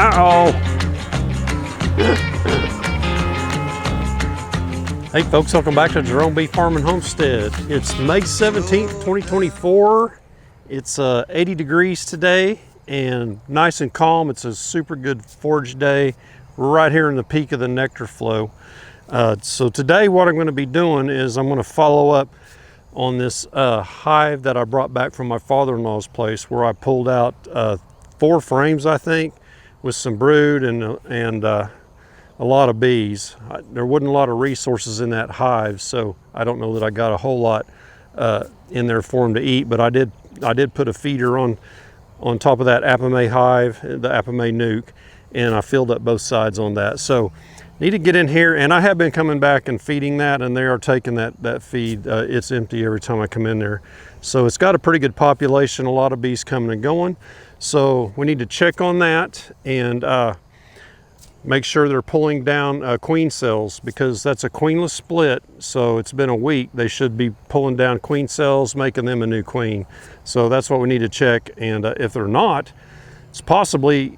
Uh-oh. Hey folks, welcome back to Jerome Bee Farm and Homestead. It's May 17th, 2024. It's 80 degrees today and nice and calm. It's a super good forage day. We're right here in the peak of the nectar flow. So today what I'm going to be doing is I'm going to follow up on this hive that I brought back from my father-in-law's place, where I pulled out 4 frames, I think, with some brood and a lot of bees. There wasn't a lot of resources in that hive, so I don't know that I got a whole lot in there for them to eat, but I did put a feeder on top of that Apame hive, the Apame nuke, and I filled up both sides on that. So need to get in here, and I have been coming back and feeding that, and they are taking that feed. It's empty every time I come in there. So it's got a pretty good population, a lot of bees coming and going. So we need to check on that and make sure they're pulling down queen cells, because that's a queenless split. So it's been a week. They should be pulling down queen cells, making them a new queen. So that's what we need to check. And if they're not, it's possible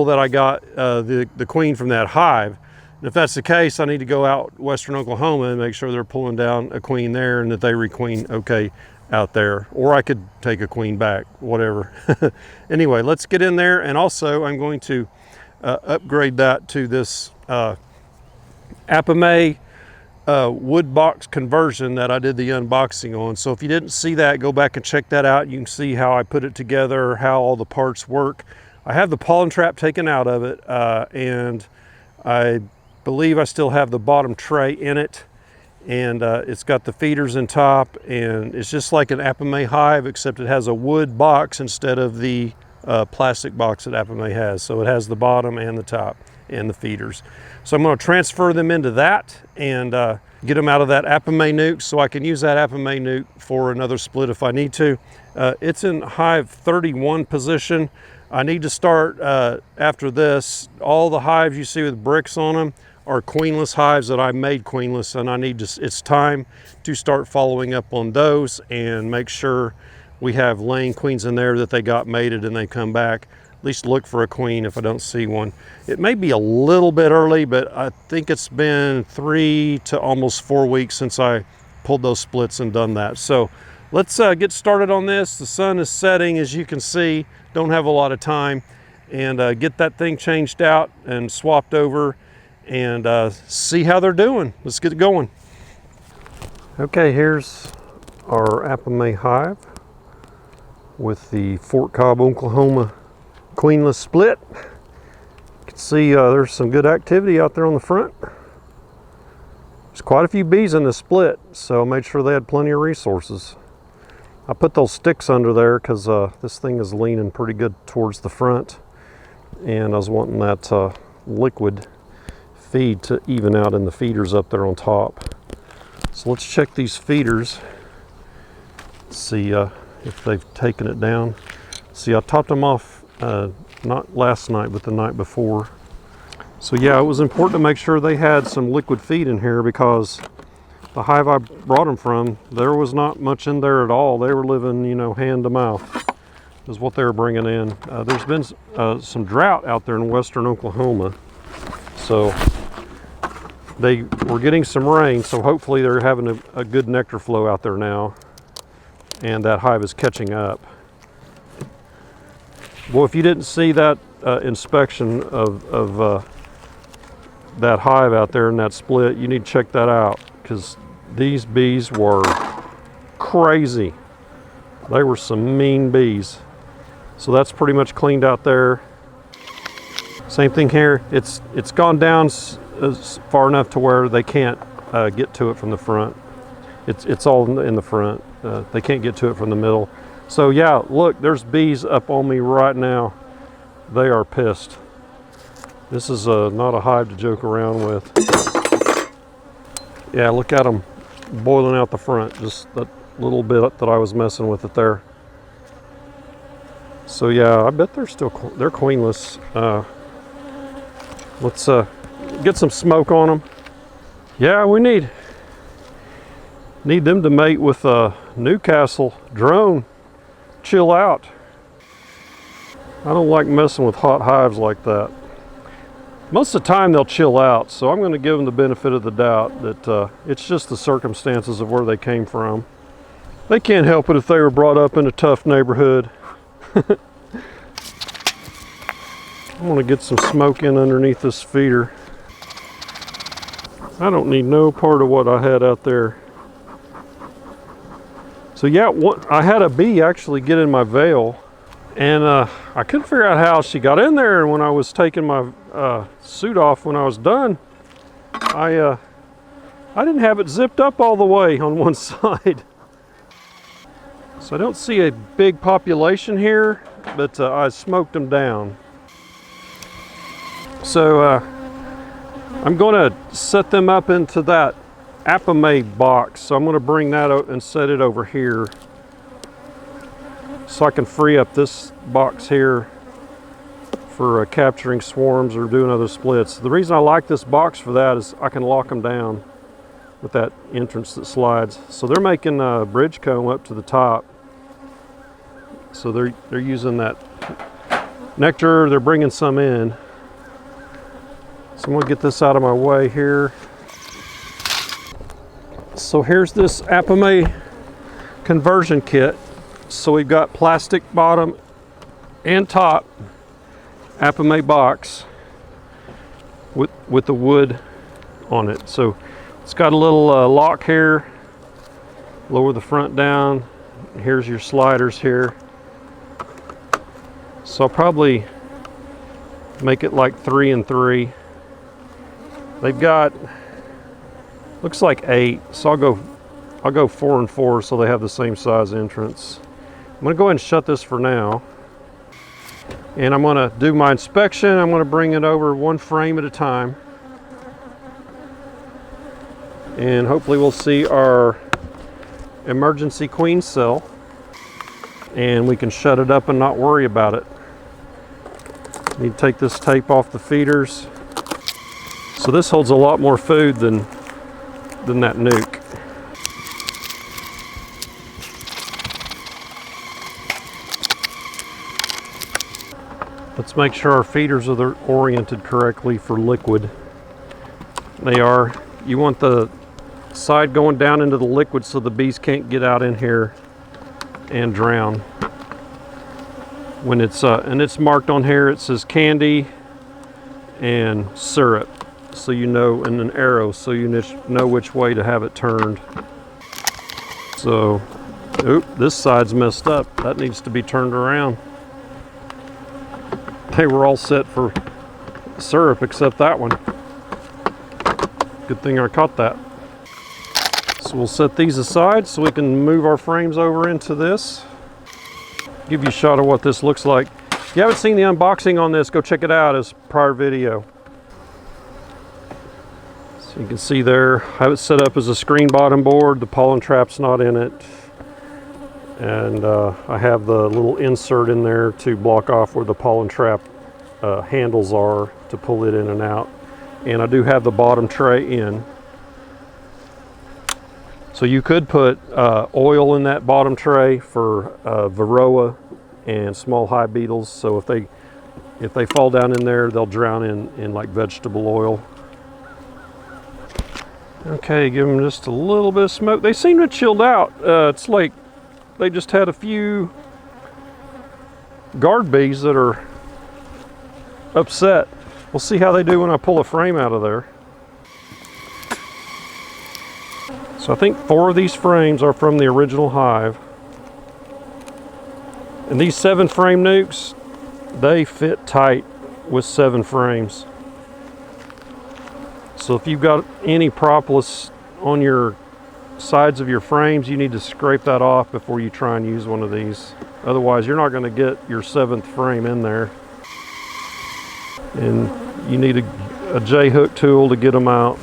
that I got the queen from that hive. And if that's the case, I need to go out western Oklahoma and make sure they're pulling down a queen there and that they requeen okay out there. Or I could take a queen back, whatever. Anyway, let's get in there. And also I'm going to upgrade that to this Apame wood box conversion that I did the unboxing on. So if you didn't see that, go back and check that out. You can see how I put it together, how all the parts work. I have the pollen trap taken out of it, and I believe I still have the bottom tray in it, and it's got the feeders in top, and it's just like an Apame hive, except it has a wood box instead of the plastic box that Apame has. So it has the bottom and the top and the feeders. So I'm going to transfer them into that and get them out of that Apame nuke, so I can use that Apame nuke for another split if I need to. It's in hive 31 position. I need to start after this. All the hives you see with bricks on them are queenless hives that I made queenless, and I need to, it's time to start following up on those and make sure we have laying queens in there, that they got mated and they come back. At least look for a queen if I don't see one. It may be a little bit early, but I think it's been 3 to almost 4 weeks since I pulled those splits and done that. So let's get started on this. The sun is setting, as you can see. Don't have a lot of time, and get that thing changed out and swapped over and see how they're doing. Let's get it going. Okay, here's our Apame hive with the Fort Cobb, Oklahoma queenless split. You can see there's some good activity out there on the front. There's quite a few bees in the split, so I made sure they had plenty of resources. I put those sticks under there because this thing is leaning pretty good towards the front, and I was wanting that liquid feed to even out in the feeders up there on top. So let's check these feeders, see if they've taken it down. See, I topped them off not last night, but the night before. So yeah, it was important to make sure they had some liquid feed in here, because the hive I brought them from, there was not much in there at all. They were living, you know, hand to mouth is what they were bringing in. There's been some drought out there in western Oklahoma, so they were getting some rain, so hopefully they're having a good nectar flow out there now, and that hive is catching up. Well, if you didn't see that inspection of that hive out there in that split, you need to check that out, because these bees were crazy. They were some mean bees. So that's pretty much cleaned out there. Same thing here. It's gone down far enough to where they can't get to it from the front. It's all in the front. They can't get to it from the middle. So yeah, look, there's bees up on me right now. They are pissed. This is not a hive to joke around with. Yeah, look at them boiling out the front. Just that little bit that I was messing with it there. So yeah, I bet they're queenless. Let's get some smoke on them. Yeah, we need them to mate with Newcastle drone. Chill out. I don't like messing with hot hives like that. Most of the time they'll chill out, so I'm going to give them the benefit of the doubt that it's just the circumstances of where they came from. They can't help it if they were brought up in a tough neighborhood. I want to get some smoke in underneath this feeder. I don't need no part of what I had out there. So yeah, I had a bee actually get in my veil, and I couldn't figure out how she got in there. And when I was taking my suit off when I was done, I didn't have it zipped up all the way on one side. So I don't see a big population here, but I smoked them down. So I'm going to set them up into that Apame box. So I'm going to bring that out and set it over here so I can free up this box here for capturing swarms or doing other splits. The reason I like this box for that is I can lock them down with that entrance that slides. So they're making a bridge comb up to the top. So they're using that nectar, they're bringing some in. So I'm going to get this out of my way here. So here's this Apame conversion kit. So we've got plastic bottom and top Apame box with the wood on it. So it's got a little lock here. Lower the front down. Here's your sliders here. So I'll probably make it like 3 and 3. They've got, looks like 8, so I'll go 4 and 4 so they have the same size entrance. I'm going to go ahead and shut this for now. And I'm going to do my inspection. I'm going to bring it over one frame at a time. And hopefully we'll see our emergency queen cell. And we can shut it up and not worry about it. Need to take this tape off the feeders. So this holds a lot more food than that nuke. Let's make sure our feeders are oriented correctly for liquid. They are. You want the side going down into the liquid so the bees can't get out in here and drown. When it's and it's marked on here, it says candy and syrup, so you know, and an arrow so you know which way to have it turned. So, oop, this side's messed up. That needs to be turned around. They were all set for syrup except that one. Good thing I caught that. So we'll set these aside so we can move our frames over into this. Give you a shot of what this looks like. If you haven't seen the unboxing on this, go check it out as prior video. So you can see there, I have it set up as a screen bottom board. The pollen trap's not in it. And I have the little insert in there to block off where the pollen trap handles are to pull it in and out. And I do have the bottom tray in. So you could put oil in that bottom tray for varroa and small hive beetles. So if they fall down in there, they'll drown in like vegetable oil. Okay, give them just a little bit of smoke. They seem to have chilled out. It's like they just had a few guard bees that are upset. We'll see how they do when I pull a frame out of there. So I think 4 of these frames are from the original hive. And these 7 frame nukes, they fit tight with 7 frames. So if you've got any propolis on your sides of your frames, you need to scrape that off before you try and use one of these. Otherwise, you're not going to get your 7th frame in there. And you need a J-hook tool to get them out.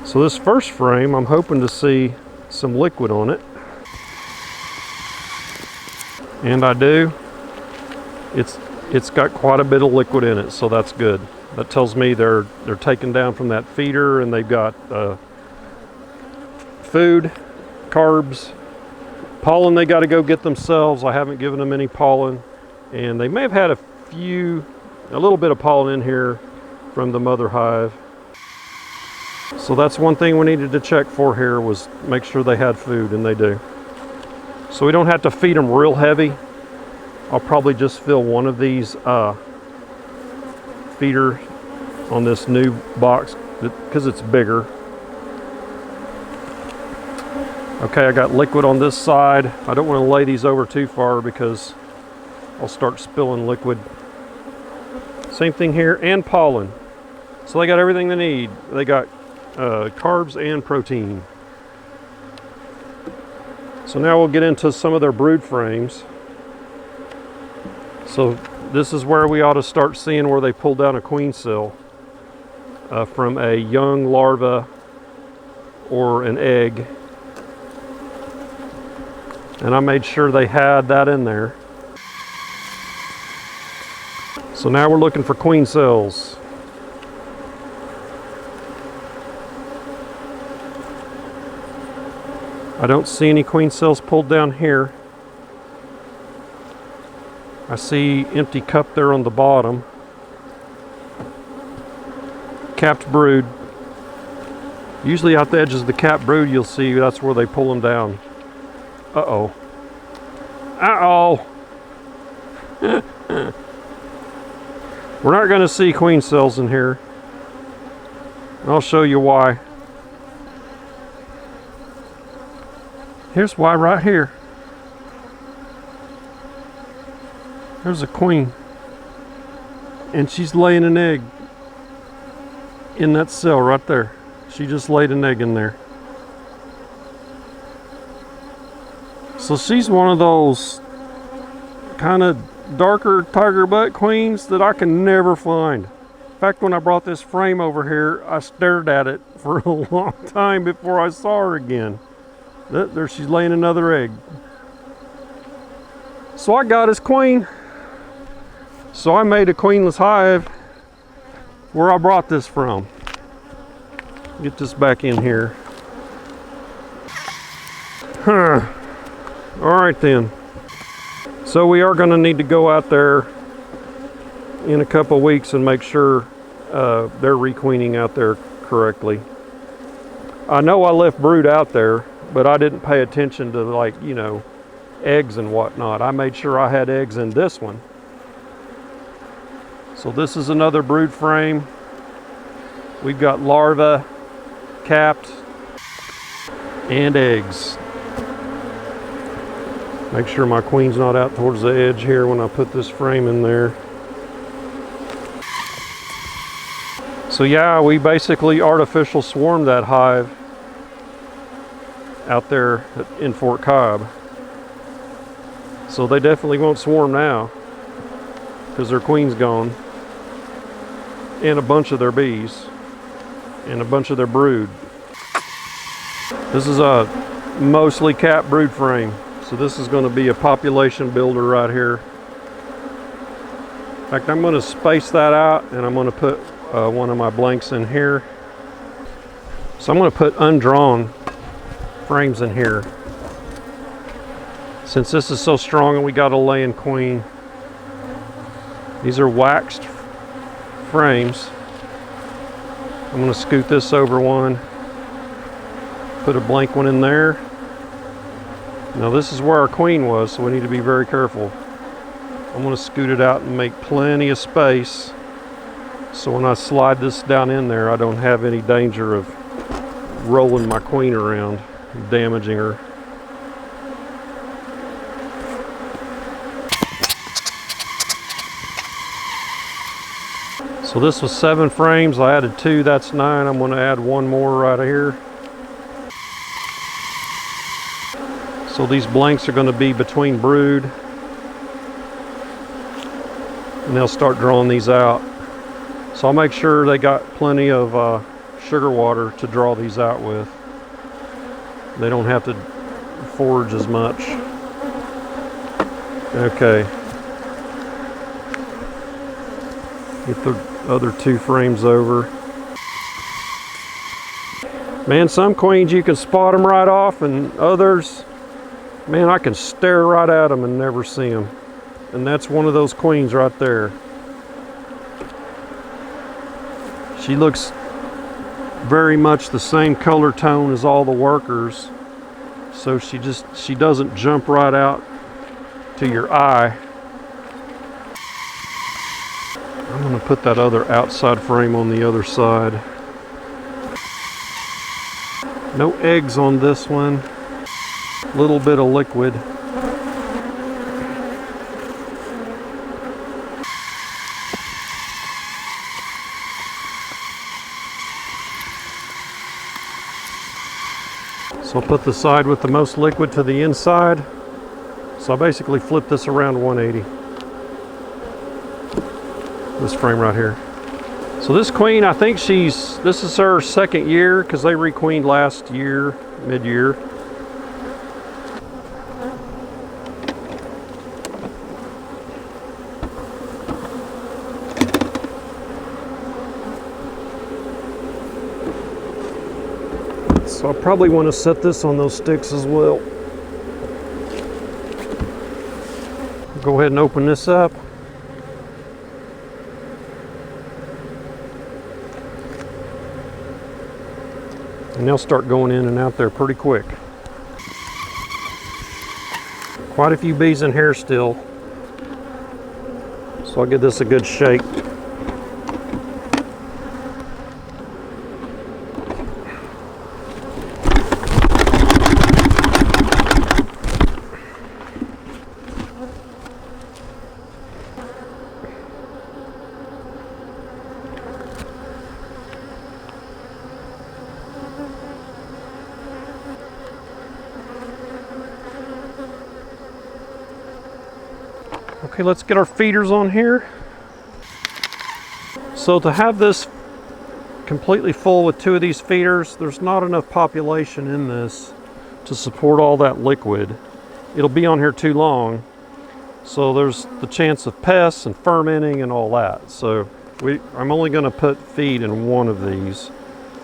So this first frame, I'm hoping to see some liquid on it. And I do. It's got quite a bit of liquid in it, so that's good. That tells me they're taken down from that feeder and they've got food, carbs, Pollen they got to go get themselves. I haven't given them any pollen, and they may have had a little bit of pollen in here from the mother hive. So that's one thing we needed to check for here, was make sure they had food, and they do. So we don't have to feed them real heavy. I'll probably just fill one of these feeder on this new box because it's bigger. Okay, I got liquid on this side. I don't want to lay these over too far because I'll start spilling liquid. Same thing here, and pollen. So they got everything they need. They got carbs and protein. So now we'll get into some of their brood frames. So this is where we ought to start seeing where they pull down a queen cell from a young larva or an egg. And I made sure they had that in there. So now we're looking for queen cells. I don't see any queen cells pulled down here. I see empty cup there on the bottom. Capped brood. Usually out the edges of the capped brood, you'll see that's where they pull them down. Uh-oh. Uh-oh. We're not going to see queen cells in here. I'll show you why. Here's why right here. There's a queen. And she's laying an egg in that cell right there. She just laid an egg in there. So she's one of those kind of darker tiger butt queens that I can never find. In fact, when I brought this frame over here, I stared at it for a long time before I saw her again. There she's laying another egg. So I got his queen. So I made a queenless hive where I brought this from. Get this back in here. Huh. All right then. So we are going to need to go out there in a couple weeks and make sure they're requeening out there correctly. I know I left brood out there, but I didn't pay attention to, like, you know, eggs and whatnot. I made sure I had eggs in this one. So this is another brood frame. We've got larvae, capped, and eggs. Make sure my queen's not out towards the edge here when I put this frame in there. So yeah, we basically artificial swarmed that hive out there in Fort Cobb. So they definitely won't swarm now because their queen's gone, and a bunch of their bees, and a bunch of their brood. This is a mostly capped brood frame. So this is going to be a population builder right here. In fact, I'm going to space that out, and I'm going to put one of my blanks in here. So I'm going to put undrawn frames in here. Since this is so strong and we got a laying queen, these are waxed frames. I'm going to scoot this over one, put a blank one in there. Now this is where our queen was, so we need to be very careful. I'm going to scoot it out and make plenty of space, so when I slide this down in there, I don't have any danger of rolling my queen around and damaging her. So this was 7 frames. I added 2, that's 9. I'm going to add 1 more right here. So these blanks are going to be between brood, and they'll start drawing these out. So I'll make sure they got plenty of sugar water to draw these out with. They don't have to forage as much. Okay. Get the other 2 frames over. Man, some queens you can spot them right off, and others Man, I can stare right at them and never see them. And that's one of those queens right there. She looks very much the same color tone as all the workers. So she doesn't jump right out to your eye. I'm gonna put that other outside frame on the other side. No eggs on this one. Little bit of liquid. So I'll put the side with the most liquid to the inside. So I basically flip this around 180. This frame right here. So this queen, I think this is her second year because they requeened last year, mid-year. So I probably want to set this on those sticks as well. Go ahead and open this up. And they'll start going in and out there pretty quick. Quite a few bees in here still. So I'll give this a good shake. Okay, let's get our feeders on here. So to have this completely full with 2 of these feeders, there's not enough population in this to support all that liquid. It'll be on here too long. So there's the chance of pests and fermenting and all that. So I'm only gonna put feed in one of these,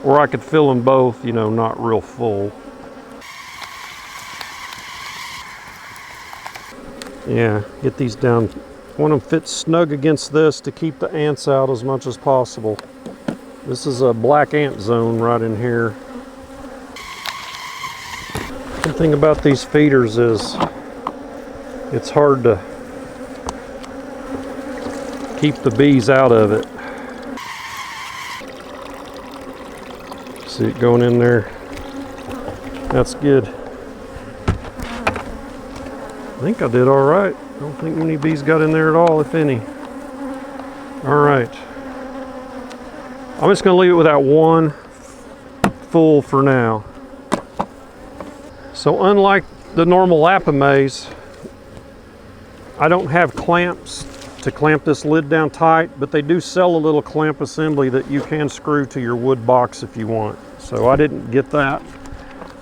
or I could fill them both, you know, not real full. Yeah, get these down. Want them fit snug against this to keep the ants out as much as possible. This is a black ant zone right in here. One thing about these feeders is it's hard to keep the bees out of it. See it going in there? That's good. I think I did all right. I don't think many bees got in there at all, if any. All right. I'm just gonna leave it with that one full for now. So unlike the normal Apamaze, I don't have clamps to clamp this lid down tight, but they do sell a little clamp assembly that you can screw to your wood box if you want. So I didn't get that.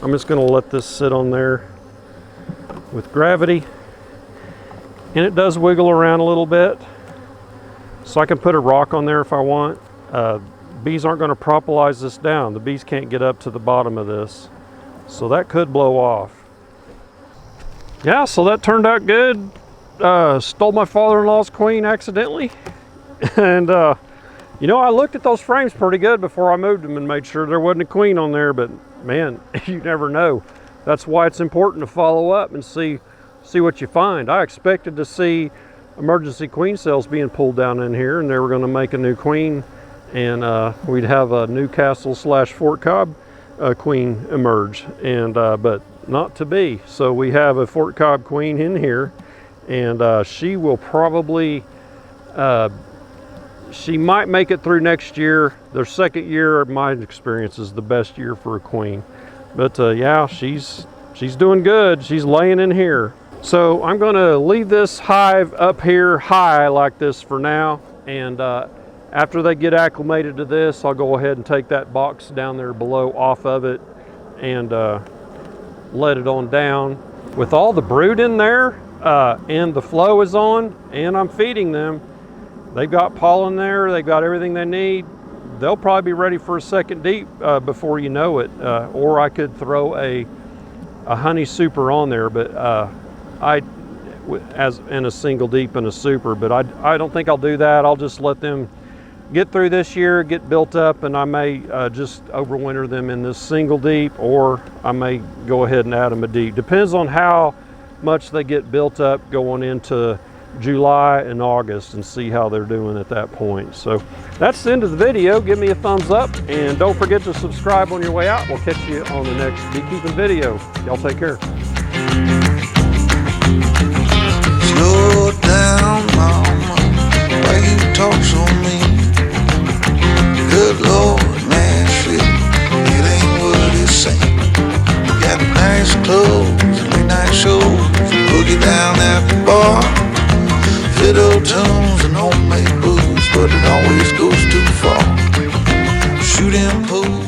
I'm just gonna let this sit on there with gravity, and it does wiggle around a little bit, so I can put a rock on there if I want. Bees aren't going to propolize this down. The bees can't get up to the bottom of this, so that could blow off. Yeah, so that turned out good. Stole my father-in-law's queen accidentally, and you know, I looked at those frames pretty good before I moved them and made sure there wasn't a queen on there, but man, you never know. That's why it's important to follow up and see what you find. I expected to see emergency queen cells being pulled down in here, and they were going to make a new queen, and we'd have a Newcastle / Fort Cobb queen emerge, and but not to be. So we have a Fort Cobb queen in here, and she will probably she might make it through next year. Their second year, in my experience, is the best year for a queen. But yeah, she's doing good. She's laying in here. So I'm gonna leave this hive up here high like this for now. And after they get acclimated to this, I'll go ahead and take that box down there below off of it and let it on down. With all the brood in there and the flow is on and I'm feeding them, they've got pollen there, they've got everything they need. They'll probably be ready for a second deep before you know it. Or I could throw a honey super on there, but as in a single deep and a super, but I don't think I'll do that. I'll just let them get through this year, get built up, and I may just overwinter them in this single deep, or I may go ahead and add them a deep. Depends on how much they get built up going into July and August, and see how they're doing at that point. So that's the end of the video. Give me a thumbs up, and don't forget to subscribe on your way out. We'll catch you on the next beekeeping video. Y'all take care. Slow down, mama, why you talk so mean? Good Lord, Nashville, it ain't what it seems. Got nice clothes, late night shows, boogie down at the bar, fiddle tunes and homemade booze, but it always goes too far. Shooting pool.